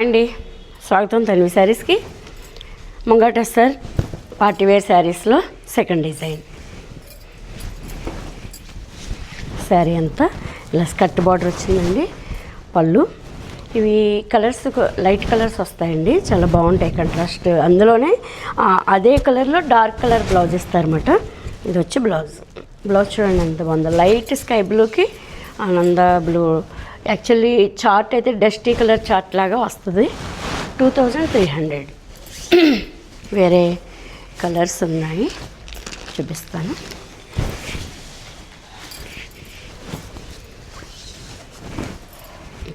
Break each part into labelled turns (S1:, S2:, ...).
S1: అండి స్వాగతం తన్వి శారీస్కి. ముంగట సార్ పార్టీవేర్ శారీస్లో సెకండ్ డిజైన్. శారీ అంతా ఇలా స్కర్ట్ బార్డర్ వచ్చిందండి. పళ్ళు ఇవి కలర్స్ లైట్ కలర్స్ వస్తాయండి, చాలా బాగుంటాయి కంట్రాస్ట్. అందులోనే అదే కలర్లో డార్క్ కలర్ బ్లౌజ్ ఇస్తారన్నమాట. ఇది వచ్చి బ్లౌజ్ చూడండి ఎంత బాగుందో. లైట్ స్కై బ్లూకి ఆనంద బ్లూ. యాక్చువల్లీ చార్ట్ అయితే డస్టీ కలర్ చార్ట్ లాగా వస్తుంది. 2300. వేరే కలర్స్ ఉన్నాయి, చూపిస్తాను.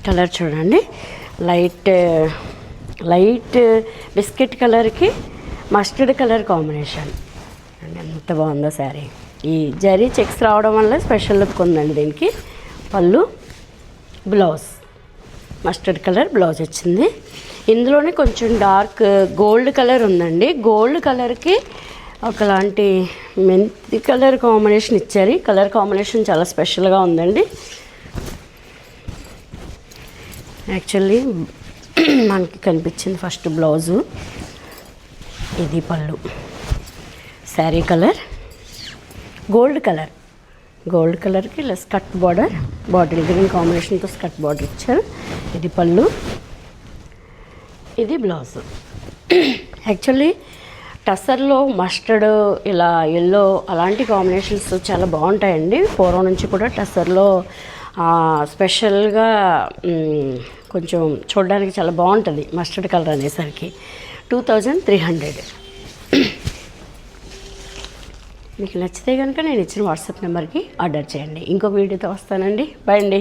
S1: కలర్ చూడండి, లైట్ బిస్కెట్ కలర్కి మస్టర్డ్ కలర్ కాంబినేషన్. ఎంత బాగుందో శారీ. ఈ జరీ చెక్స్ రావడం వల్ల స్పెషల్ లుక్ ఉందండి దీనికి. పళ్ళు, బ్లౌజ్ మస్టర్డ్ కలర్ బ్లౌజ్ వచ్చింది. ఇందులోనే కొంచెం డార్క్ గోల్డ్ కలర్ ఉందండి. గోల్డ్ కలర్కి ఒకలాంటి మెంతి కలర్ కాంబినేషన్ ఇచ్చారు. కలర్ కాంబినేషన్ చాలా స్పెషల్గా ఉందండి. యాక్చువల్లీ మనకి కనిపించింది ఫస్ట్ బ్లౌజు, ఇది పళ్ళు. శారీ కలర్ గోల్డ్ కలర్కి ఇలా స్కర్ట్ బాటిల్ గ్రీన్ కాంబినేషన్తో స్కర్ట్ బార్డర్ ఇచ్చారు. ఇది పళ్ళు, ఇది బ్లౌజ్. యాక్చువల్లీ టస్సర్లో మస్టర్డ్ ఇలా ఎల్లో అలాంటి కాంబినేషన్స్ చాలా బాగుంటాయండి. పూర్వం నుంచి కూడా టస్సర్లో స్పెషల్గా కొంచెం చూడడానికి చాలా బాగుంటుంది మస్టర్డ్ కలర్ అనేసరికి. 2300. మీకు నచ్చితే కనుక నేను ఇచ్చిన వాట్సాప్ నెంబర్కి ఆర్డర్ చేయండి. ఇంకొక వీడియోతో వస్తానండి. బాయ్ అండి.